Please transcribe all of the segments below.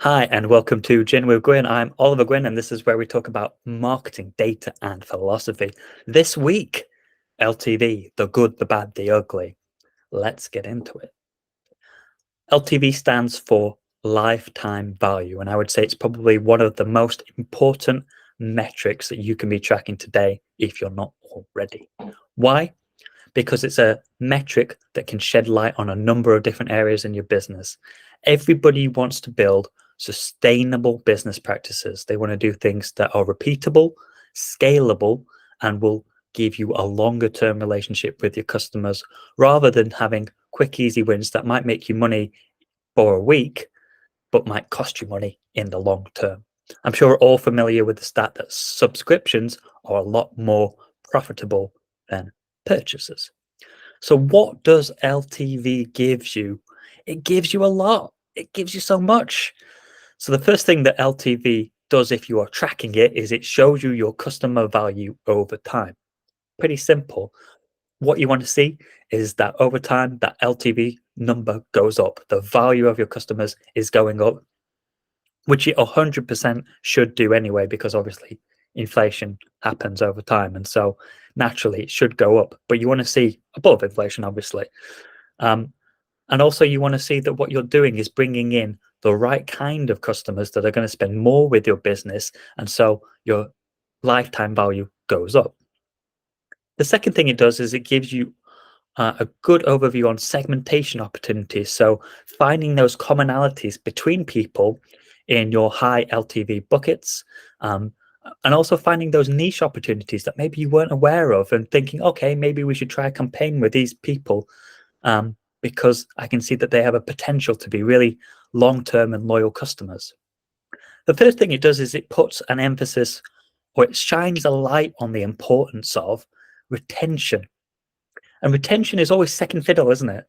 Hi, and welcome to Gin with Gwyn. I'm Oliver Gwyn, and this is where we talk about marketing, data, and philosophy. This week, LTV, the good, the bad, the ugly. Let's get into it. LTV stands for lifetime value, and I would say it's probably one of the most important metrics that you can be tracking today if you're not already. Why? Because it's a metric that can shed light on a number of different areas in your business. Everybody wants to build sustainable business practices. They want to do things that are repeatable, scalable, and will give you a longer term relationship with your customers rather than having quick, easy wins that might make you money for a week, but might cost you money in the long term. I'm sure we're all familiar with the stat that subscriptions are a lot more profitable than purchases. So what does LTV gives you? It gives you a lot. It gives you so much. So the first thing that LTV does if you are tracking it is it shows you your customer value over time. Pretty simple. What you want to see is that over time, that LTV number goes up. The value of your customers is going up, which it 100% should do anyway, because obviously inflation happens over time. And so naturally it should go up, but you want to see above inflation, obviously. And also you want to see that what you're doing is bringing in the right kind of customers that are going to spend more with your business. And so your lifetime value goes up. The second thing it does is it gives you a good overview on segmentation opportunities. So finding those commonalities between people in your high LTV buckets, and also finding those niche opportunities that maybe you weren't aware of and thinking, okay, maybe we should try a campaign with these people because I can see that they have a potential to be really long-term and loyal customers. The third thing it does is it puts an emphasis, or it shines a light on the importance of retention. And retention is always second fiddle, isn't it?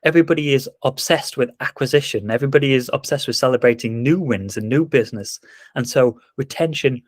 Everybody is obsessed with acquisition. Everybody is obsessed with celebrating new wins and new business. And so retention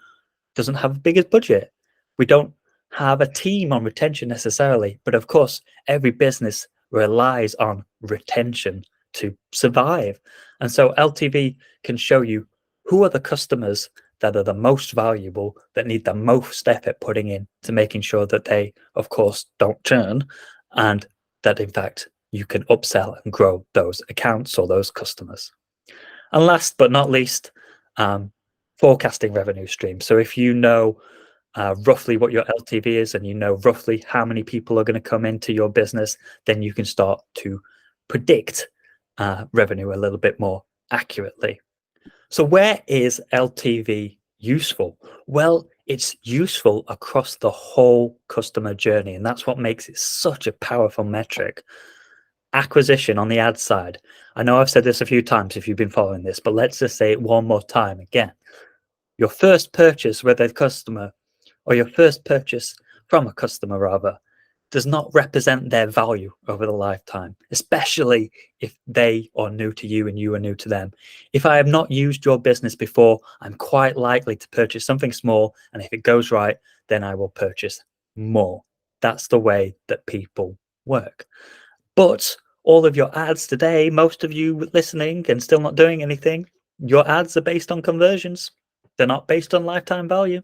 doesn't have the biggest budget. We don't have a team on retention necessarily, but of course, every business relies on retention to survive. And so LTV can show you who are the customers that are the most valuable, that need the most effort putting in to making sure that they, of course, don't churn, and that in fact you can upsell and grow those accounts or those customers. And last but not least, forecasting revenue streams. So if you know roughly what your LTV is and you know roughly how many people are going to come into your business, then you can start to predict revenue a little bit more accurately. So where is LTV useful? Well, it's useful across the whole customer journey, and that's what makes it such a powerful metric. Acquisition on the ad side. I know I've said this a few times if you've been following this, but let's just say it one more time again. Your first purchase with a customer, or your first purchase from a customer rather, does not represent their value over the lifetime, especially if they are new to you and you are new to them. If I have not used your business before, I'm quite likely to purchase something small, and if it goes right, then I will purchase more. That's the way that people work. But all of your ads today, most of you listening and still not doing anything, your ads are based on conversions. They're not based on lifetime value.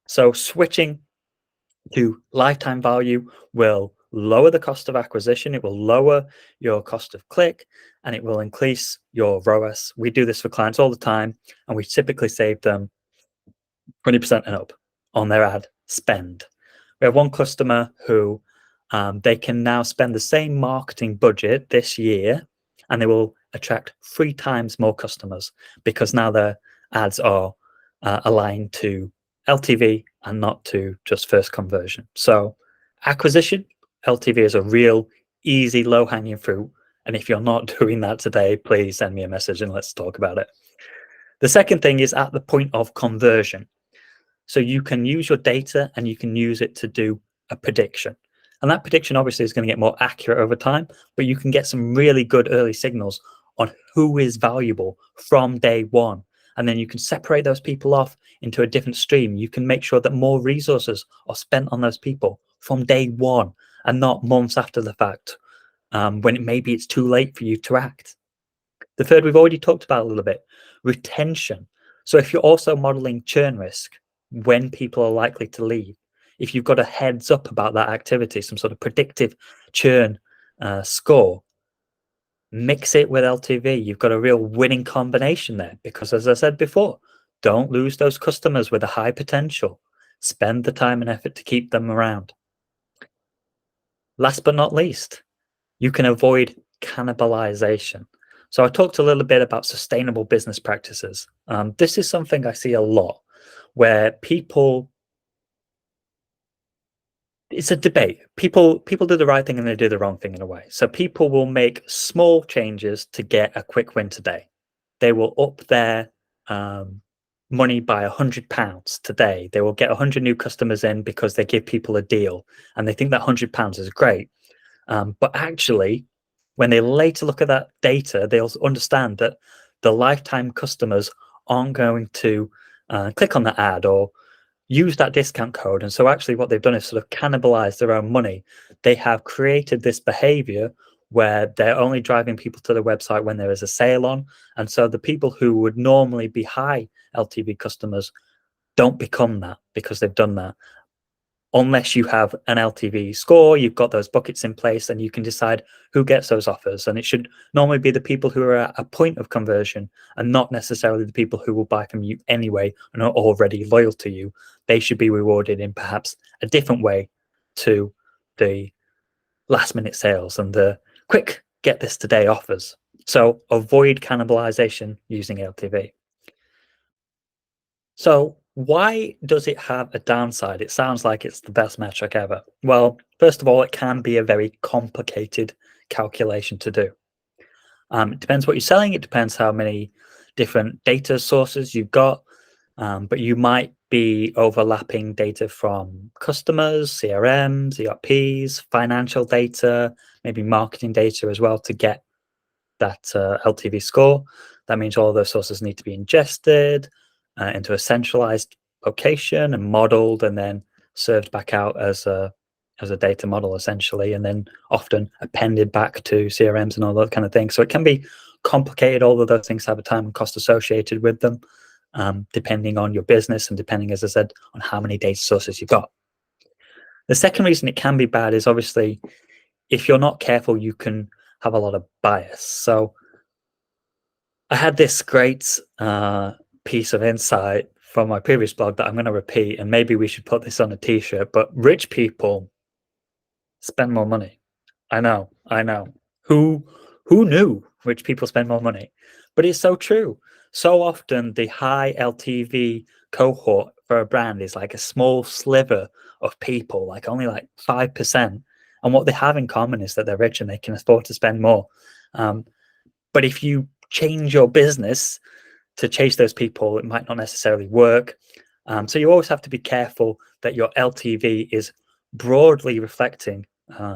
So switching to lifetime value will lower the cost of acquisition, it will lower your cost of click, and it will increase your ROAS. We do this for clients all the time, and we typically save them 20% and up on their ad spend. We have one customer who they can now spend the same marketing budget this year, and they will attract 3 times more customers because now their ads are aligned to LTV and not to just first conversion. So acquisition, LTV is a real easy, low-hanging fruit. And if you're not doing that today, please send me a message and let's talk about it. The second thing is at the point of conversion. So you can use your data and you can use it to do a prediction. And that prediction obviously is going to get more accurate over time, but you can get some really good early signals on who is valuable from day one. And then you can separate those people off into a different stream. You can make sure that more resources are spent on those people from day one and not months after the fact, when maybe it's too late for you to act. The third we've already talked about a little bit, retention. So if you're also modeling churn risk, when people are likely to leave, if you've got a heads up about that activity, some sort of predictive churn score, mix it with LTV. You've got a real winning combination there because, as I said before, don't lose those customers with a high potential. Spend the time and effort to keep them around. Last but not least, you can avoid cannibalization. So I talked a little bit about sustainable business practices. This is something I see a lot where it's a debate. People do the right thing and they do the wrong thing in a way. So people will make small changes to get a quick win today. They will up their money by £100 today. They will get 100 new customers in because they give people a deal and they think that £100 is great. But actually, when they later look at that data, they'll understand that the lifetime customers aren't going to click on that ad or use that discount code. And so actually what they've done is sort of cannibalize their own money. They have created this behavior where they're only driving people to the website when there is a sale on. And so the people who would normally be high LTV customers don't become that because they've done that. Unless you have an LTV score, you've got those buckets in place and you can decide who gets those offers. And it should normally be the people who are at a point of conversion and not necessarily the people who will buy from you anyway and are already loyal to you. They should be rewarded in perhaps a different way to the last minute sales and the quick get this today offers. So avoid cannibalization using LTV. So why does it have a downside? It sounds like it's the best metric ever. Well, first of all, it can be a very complicated calculation to do. It depends what you're selling. It depends how many different data sources you've got. But you might be overlapping data from customers, CRMs, ERPs, financial data, maybe marketing data as well to get that LTV score. That means all of those sources need to be ingested into a centralized location and modeled and then served back out as a data model essentially, and then often appended back to CRMs and all that kind of thing. So it can be complicated. All of those things have a time and cost associated with them, depending on your business and depending, as I said, on how many data sources you've got. The second reason it can be bad is obviously if you're not careful, you can have a lot of bias. So I had this great piece of insight from my previous blog that I'm going to repeat, and maybe we should put this on a t-shirt, but rich people spend more money. I know. Who knew rich people spend more money? But it's so true. So often the high LTV cohort for a brand is like a small sliver of people, like only like 5%. And what they have in common is that they're rich and they can afford to spend more. But if you change your business to chase those people, it might not necessarily work. So you always have to be careful that your LTV is broadly reflecting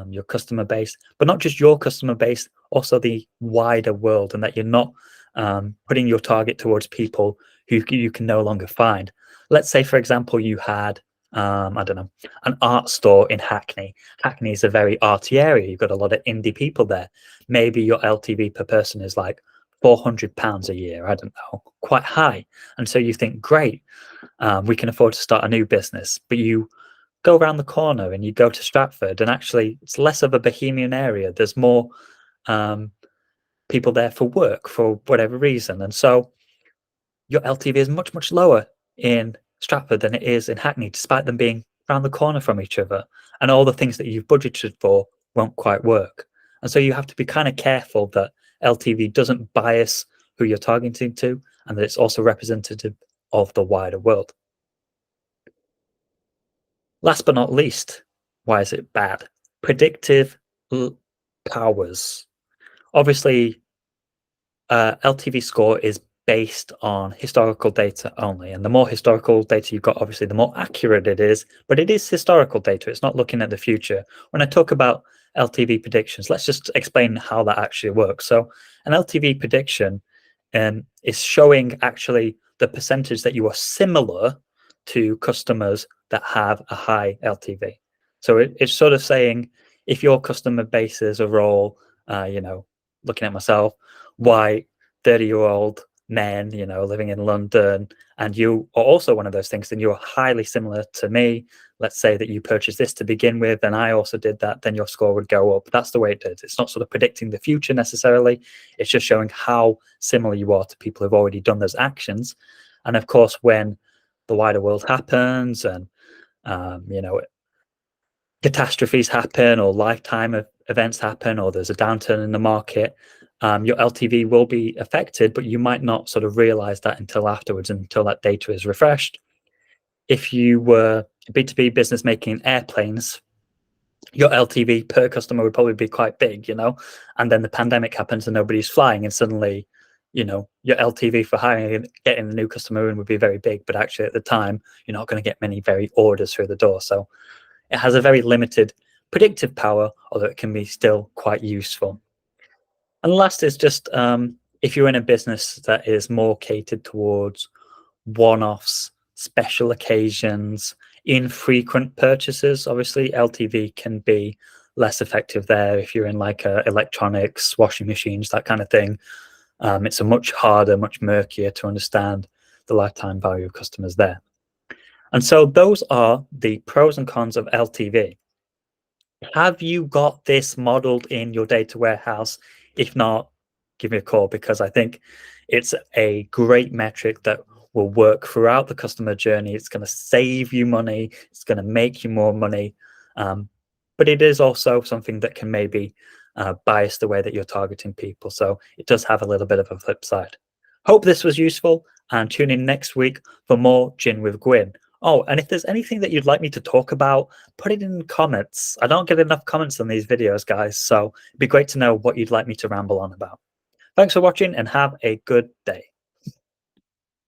your customer base, but not just your customer base, also the wider world, and that you're not putting your target towards people who you can no longer find. Let's say, for example, you had, I don't know, an art store in Hackney. Hackney is a very arty area. You've got a lot of indie people there. Maybe your LTV per person is like £400 a year. I don't know, quite high. And so you think, great, we can afford to start a new business. But you go around the corner and you go to Stratford, and actually it's less of a bohemian area. There's more people there for work for whatever reason. And so your LTV is much, much lower in Stratford than it is in Hackney, despite them being around the corner from each other. And all the things that you've budgeted for won't quite work. And so you have to be kind of careful that LTV doesn't bias who you're targeting to, and that it's also representative of the wider world. Last but not least, why is it bad? Predictive powers. Obviously, LTV score is based on historical data only. And the more historical data you've got, obviously, the more accurate it is. But it is historical data. It's not looking at the future. When I talk about LTV predictions, let's just explain how that actually works. So an LTV prediction is showing actually the percentage that you are similar to customers that have a high LTV. So it's sort of saying if your customer bases are all, looking at myself, white, 30-year-old men, living in London, and you are also one of those things, then you're highly similar to me. Let's say that you purchased this to begin with, and I also did that, then your score would go up. That's the way it is. It's not sort of predicting the future necessarily. It's just showing how similar you are to people who've already done those actions. And of course, when the wider world happens and catastrophes happen or lifetime events happen or there's a downturn in the market, your LTV will be affected, but you might not sort of realize that until afterwards, until that data is refreshed. If you were a B2B business making airplanes, your LTV per customer would probably be quite big, and then the pandemic happens and nobody's flying, and suddenly, your LTV for hiring and getting a new customer in would be very big, but actually at the time, you're not going to get many very orders through the door. So it has a very limited predictive power, although it can be still quite useful. And last is just if you're in a business that is more catered towards one-offs, special occasions, infrequent purchases, obviously LTV can be less effective there. If you're in like electronics, washing machines, that kind of thing, it's a much harder, much murkier to understand the lifetime value of customers there. And so those are the pros and cons of LTV. Have you got this modeled in your data warehouse? If not, give me a call, because I think it's a great metric that will work throughout the customer journey. It's going to save you money. It's going to make you more money. But it is also something that can maybe bias the way that you're targeting people. So it does have a little bit of a flip side. Hope this was useful, and tune in next week for more Gin with Gwyn. Oh, and if there's anything that you'd like me to talk about, put it in the comments. I don't get enough comments on these videos, guys, so it'd be great to know what you'd like me to ramble on about. Thanks for watching and have a good day.